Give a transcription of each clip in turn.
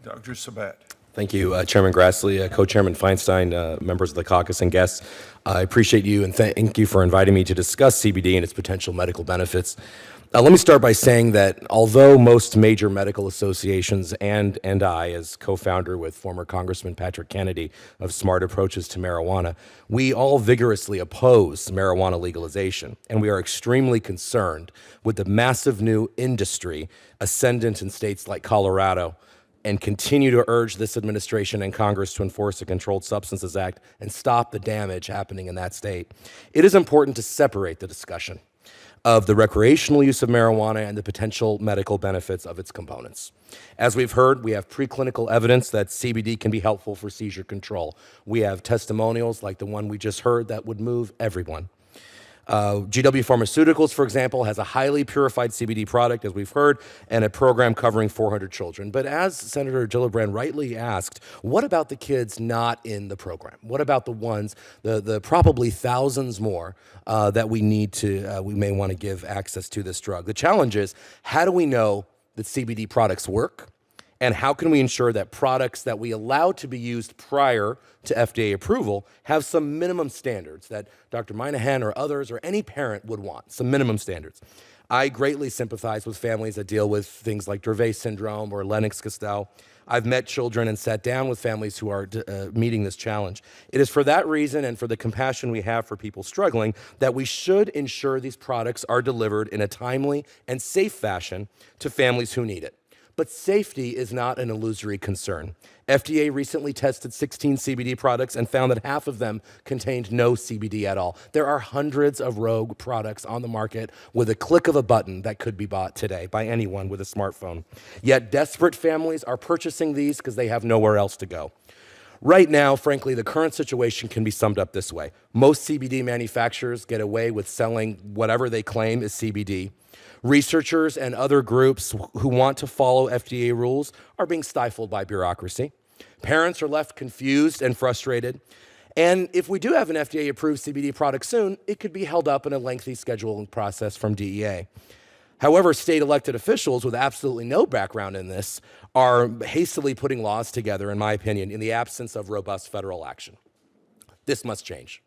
Dr. Sabet. Thank you, Chairman Grassley, Co-Chairman Feinstein, members of the caucus, and guests. I appreciate you and thank you for inviting me to discuss CBD and its potential medical benefits. Let me start by saying that although most major medical associations and I, as co-founder with former Congressman Patrick Kennedy of Smart Approaches to Marijuana, we all vigorously oppose marijuana legalization, and we are extremely concerned with the massive new industry ascendant in states like Colorado, and continue to urge this administration and Congress to enforce the Controlled Substances Act and stop the damage happening in that state. It is important to separate the discussion of the recreational use of marijuana and the potential medical benefits of its components. As we've heard, we have preclinical evidence that CBD can be helpful for seizure control. We have testimonials like the one we just heard that would move everyone. GW Pharmaceuticals, for example, has a highly purified CBD product, as we've heard, and a program covering 400 children. But as Senator Gillibrand rightly asked, what about the kids not in the program? What about the ones, the probably thousands more that we may want to give access to this drug? The challenge is, how do we know that CBD products work? And how can we ensure that products that we allow to be used prior to FDA approval have some minimum standards that Dr. Minahan or others or any parent would want, some minimum standards? I greatly sympathize with families that deal with things like Dravet syndrome or Lennox-Gastaut. I've met children and sat down with families who are meeting this challenge. It is for that reason and for the compassion we have for people struggling that we should ensure these products are delivered in a timely and safe fashion to families who need it. But safety is not an illusory concern. FDA recently tested 16 CBD products and found that half of them contained no CBD at all. There are hundreds of rogue products on the market with a click of a button that could be bought today by anyone with a smartphone. Yet desperate families are purchasing these because they have nowhere else to go. Right now, frankly, the current situation can be summed up this way. Most CBD manufacturers get away with selling whatever they claim is CBD. Researchers and other groups who want to follow FDA rules are being stifled by bureaucracy. Parents are left confused and frustrated. And if we do have an FDA-approved CBD product soon, it could be held up in a lengthy scheduling process from DEA. However, state elected officials with absolutely no background in this are hastily putting laws together, in my opinion, in the absence of robust federal action. This must change.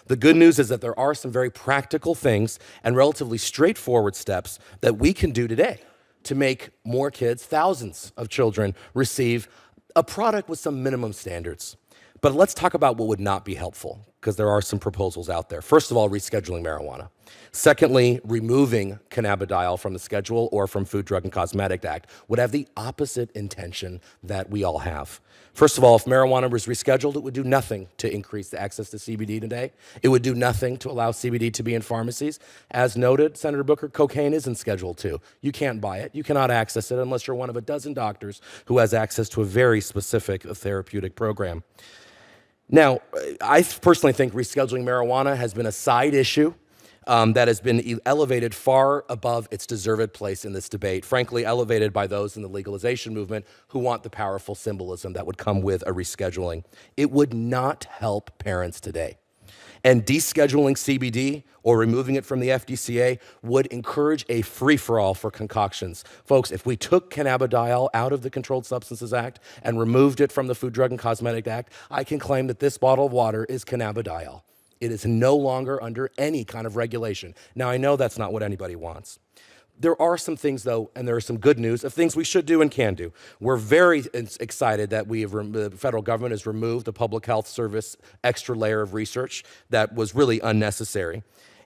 The good news is that there are some very practical things and relatively straightforward steps that we can do today to make more kids, thousands of children, receive a product with some minimum standards. But let's talk about what would not be helpful, because there are some proposals out there. First of all, rescheduling marijuana. Secondly, removing cannabidiol from the schedule or from Food, Drug, and Cosmetic Act would have the opposite intention that we all have. First of all, if marijuana was rescheduled, it would do nothing to increase the access to CBD today. It would do nothing to allow CBD to be in pharmacies. As noted, Senator Booker, cocaine is in Schedule 2. You can't buy it. You cannot access it unless you're one of a dozen doctors who has access to a very specific therapeutic program. Now, I personally think rescheduling marijuana has been a side issue that has been elevated far above its deserved place in this debate, frankly elevated by those in the legalization movement who want the powerful symbolism that would come with a rescheduling. It would not help parents today. And descheduling CBD or removing it from the FDCA would encourage a free-for-all for concoctions. Folks, if we took cannabidiol out of the Controlled Substances Act and removed it from the Food, Drug, and Cosmetic Act, I can claim that this bottle of water is cannabidiol. It is no longer under any kind of regulation. Now, I know that's not what anybody wants. There are some things, though, and there is some good news of things we should do and can do. We're very excited that the federal government has removed the Public Health Service extra layer of research that was really unnecessary.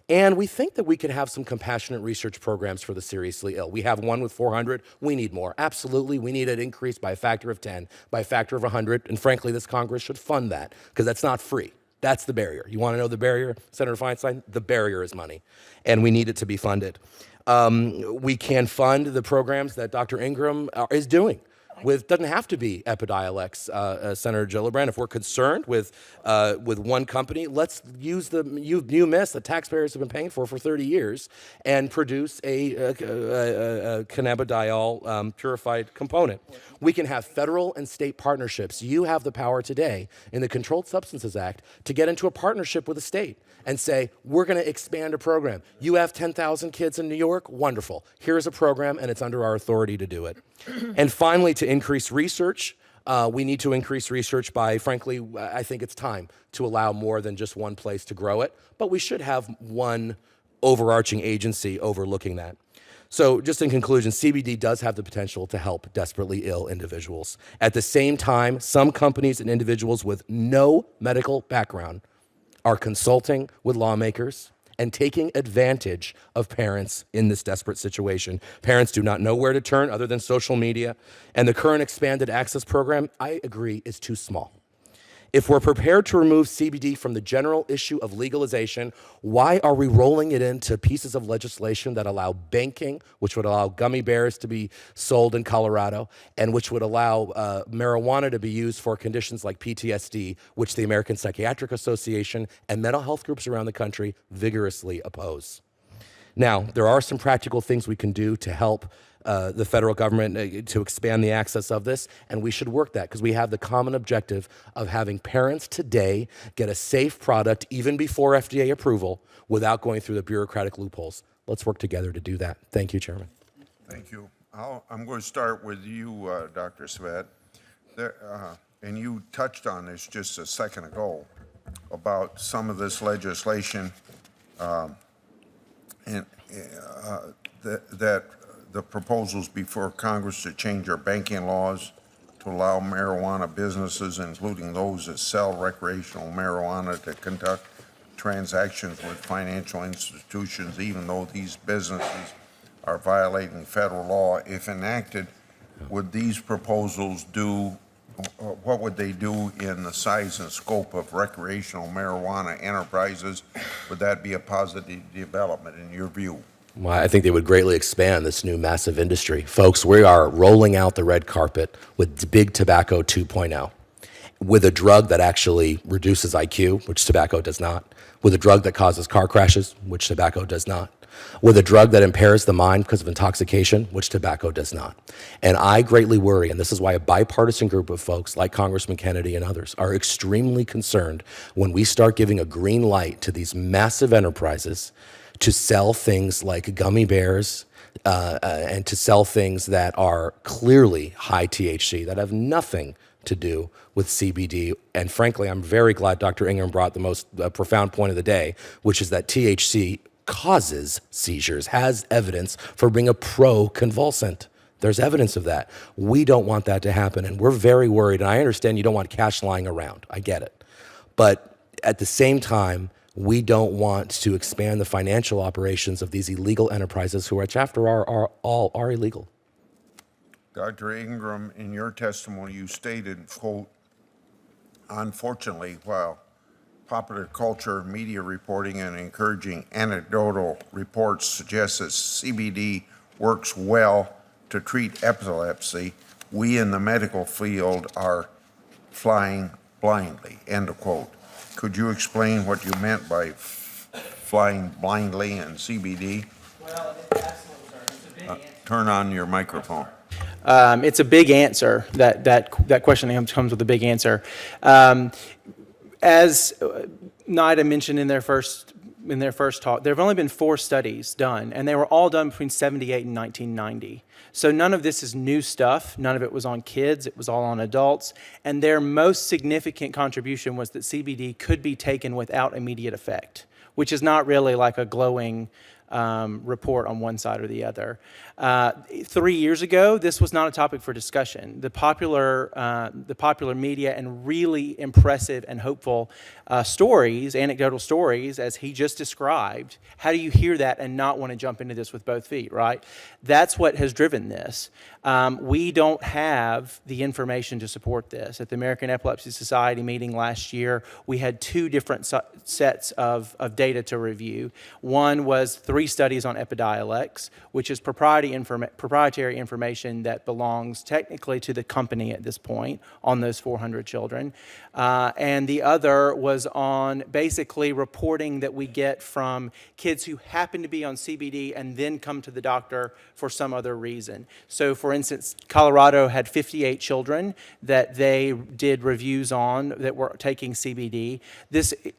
And we think that we could have some compassionate research programs for the seriously ill. We have one with 400. We need more. Absolutely, we need it increased by a factor of 10, by a factor of 100. And frankly, this Congress should fund that because that's not free. That's the barrier. You want to know the barrier, Senator Feinstein? The barrier is money, and we need it to be funded. We can fund the programs that Dr. Ingram is doing. Doesn't have to be Epidiolex, Senator Gillibrand. If we're concerned with one company, let's use the new mist that taxpayers have been paying for 30 years and produce a cannabidiol purified component. We can have federal and state partnerships. You have the power today in the Controlled Substances Act to get into a partnership with a state and say, we're going to expand a program. You have 10,000 kids in New York? Wonderful. Here's a program, and it's under our authority to do it. And finally, to increase research, We need to increase research by, frankly, I think it's time to allow more than just one place to grow it, but we should have one overarching agency overlooking that. So just in conclusion, CBD does have the potential to help desperately ill individuals. At the same time, some companies and individuals with no medical background are consulting with lawmakers and taking advantage of parents in this desperate situation. Parents do not know where to turn other than social media, and the current expanded access program, I agree, is too small. If we're prepared to remove CBD from the general issue of legalization, why are we rolling it into pieces of legislation that allow banking, which would allow gummy bears to be sold in Colorado, and which would allow marijuana to be used for conditions like PTSD, which the American Psychiatric Association and mental health groups around the country vigorously oppose? Now, there are some practical things we can do to help the federal government to expand the access of this, and we should work that because we have the common objective of having parents today get a safe product even before FDA approval without going through the bureaucratic loopholes. Let's work together to do that. Thank you, Chairman. Thank you. I'm going to start with you, Dr. Sabet. And you touched on this just a second ago about some of this legislation and that the proposals before Congress to change our banking laws to allow marijuana businesses, including those that sell recreational marijuana, to conduct transactions with financial institutions, even though these businesses are violating federal law. If enacted, would these proposals do, what would they do in the size and scope of recreational marijuana enterprises? Would that be a positive development in your view? Well, I think they would greatly expand this new massive industry. Folks, we are rolling out the red carpet with Big Tobacco 2.0, with a drug that actually reduces IQ, which tobacco does not, with a drug that causes car crashes, which tobacco does not, with a drug that impairs the mind because of intoxication, which tobacco does not. And I greatly worry, and this is why a bipartisan group of folks like Congressman Kennedy and others are extremely concerned when we start giving a green light to these massive enterprises to sell things like gummy bears and to sell things that are clearly high THC, that have nothing to do with CBD. And frankly, I'm very glad Dr. Ingram brought the most profound point of the day, which is that THC causes seizures, has evidence for being a pro-convulsant. There's evidence of that. We don't want that to happen, and we're very worried. And I understand you don't want cash lying around. I get it. But at the same time, we don't want to expand the financial operations of these illegal enterprises, who, which after all are illegal. Dr. Ingram, in your testimony, you stated, quote, unfortunately, while popular culture, media reporting, and encouraging anecdotal reports suggest that CBD works well to treat epilepsy, we in the medical field are flying blindly, end of quote. Could you explain what you meant by flying blindly and CBD? Well, it's excellent, sir. It's a big answer. Turn on your microphone. It's a big answer. That question comes with a big answer. As NIDA mentioned in their first talk, there have only been 4 studies done, and they were all done between 1978 and 1990. So none of this is new stuff. None of it was on kids. It was all on adults. And their most significant contribution was that CBD could be taken without immediate effect, which is not really like a glowing report on one side or the other. 3 years ago, this was not a topic for discussion. The popular media and really impressive and hopeful stories, anecdotal stories, as he just described, how do you hear that and not want to jump into this with both feet, right? That's what has driven this. We don't have the information to support this. At the American Epilepsy Society meeting last year, we had 2 different sets of data to review. One was 3 studies on Epidiolex, which is proprietary information that belongs technically to the company at this point on those 400 children. And the other was on basically reporting that we get from kids who happen to be on CBD and then come to the doctor for some other reason. So for instance, Colorado had 58 children that they did reviews on that were taking CBD.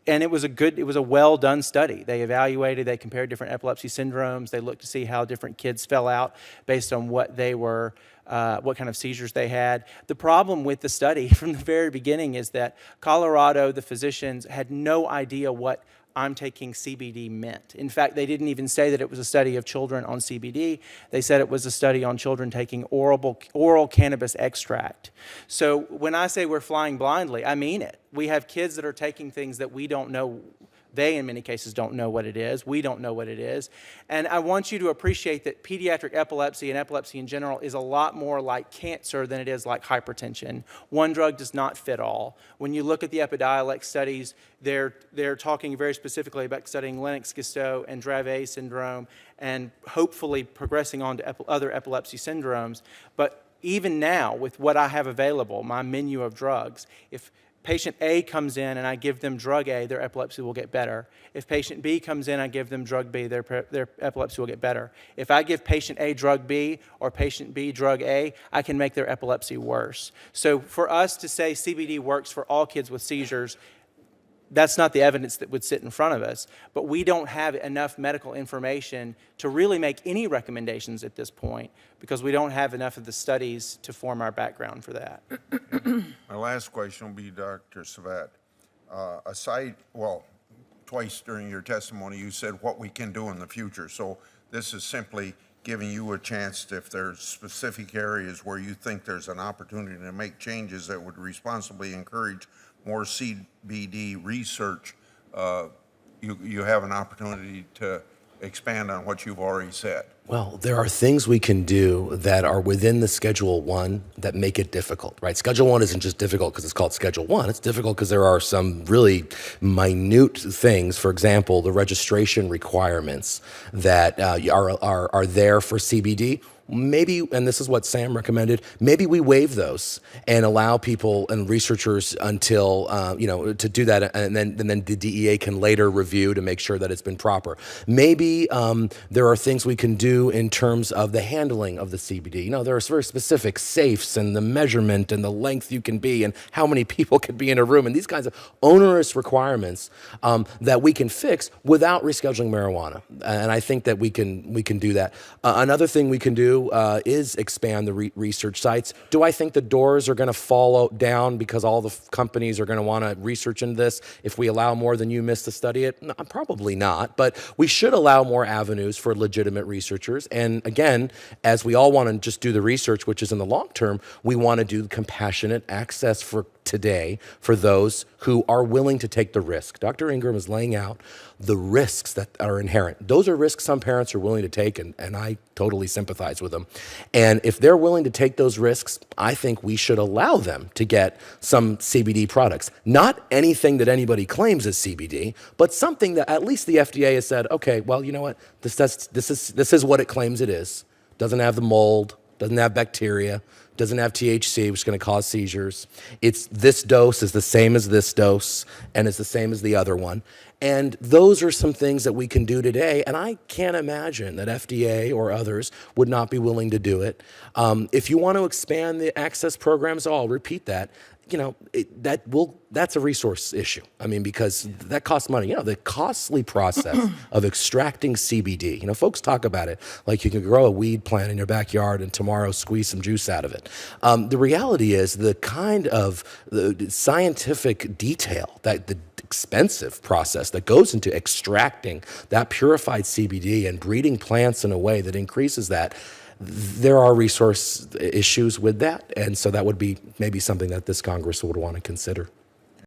And it was a well done study. They compared different epilepsy syndromes. They looked to see how different kids fell out based on what they were what kind of seizures they had. The problem with the study from the very beginning is that Colorado, the physicians, had no idea what I'm taking CBD meant. In fact, they didn't even say that it was a study of children on CBD. They said it was a study on children taking oral cannabis extract. So when I say we're flying blindly, I mean it. We have kids that are taking things that we don't know. They, in many cases, don't know what it is. We don't know what it is. And I want you to appreciate that pediatric epilepsy and epilepsy in general is a lot more like cancer than it is like hypertension. One drug does not fit all. When you look at the Epidiolex studies, they're talking very specifically about studying Lennox-Gastaut and Dravet syndrome and hopefully progressing on to other epilepsy syndromes. But even now, with what I have available, my menu of drugs, if patient A comes in and I give them drug A, their epilepsy will get better. If patient B comes in, I give them drug B, their epilepsy will get better. If I give patient A drug B or patient B drug A, I can make their epilepsy worse. So for us to say CBD works for all kids with seizures, that's not the evidence that would sit in front of us, but we don't have enough medical information to really make any recommendations at this point because we don't have enough of the studies to form our background for that. My last question will be Dr. Sabet. Twice during your testimony, you said what we can do in the future. So this is simply giving you a chance to, if there's specific areas where you think there's an opportunity to make changes that would responsibly encourage more CBD research, you have an opportunity to expand on what you've already said. Well, there are things we can do that are within the Schedule 1 that make it difficult, right? Schedule 1 isn't just difficult because it's called Schedule 1. It's difficult because there are some really minute things. For example, the registration requirements that are there for CBD. Maybe, and this is what Sam recommended, maybe we waive those and allow people and researchers until, to do that, and then the DEA can later review to make sure that it's been proper. Maybe there are things we can do in terms of the handling of the CBD. There are very specific safes and the measurement and the length you can be and how many people can be in a room and these kinds of onerous requirements that we can fix without rescheduling marijuana. And I think that we can do that. Another thing we can do is expand the research sites. Do I think the doors are going to fall down because all the companies are going to want to research into this if we allow more than you miss to study it? No, probably not, but we should allow more avenues for legitimate researchers. And again, as we all want to just do the research, which is in the long term, we want to do compassionate access for today for those who are willing to take the risk. Dr. Ingram is laying out the risks that are inherent. Those are risks some parents are willing to take, and I totally sympathize with them. And if they're willing to take those risks, I think we should allow them to get some CBD products. Not anything that anybody claims is CBD, but something that at least the FDA has said, okay, well, you know what? This is what it claims it is. Doesn't have the mold, doesn't have bacteria, doesn't have THC, which is going to cause seizures. It's this dose is the same as this dose, and it's the same as the other one. And those are some things that we can do today, and I can't imagine that FDA or others would not be willing to do it. If you want to expand the access programs, I'll repeat that. That's a resource issue. I mean, because that costs money. The costly process of extracting CBD. Folks talk about it like you can grow a weed plant in your backyard and tomorrow squeeze some juice out of it. The reality is the kind of the scientific detail, that the expensive process that goes into extracting that purified CBD and breeding plants in a way that increases that. There are resource issues with that, and so that would be maybe something that this Congress would want to consider.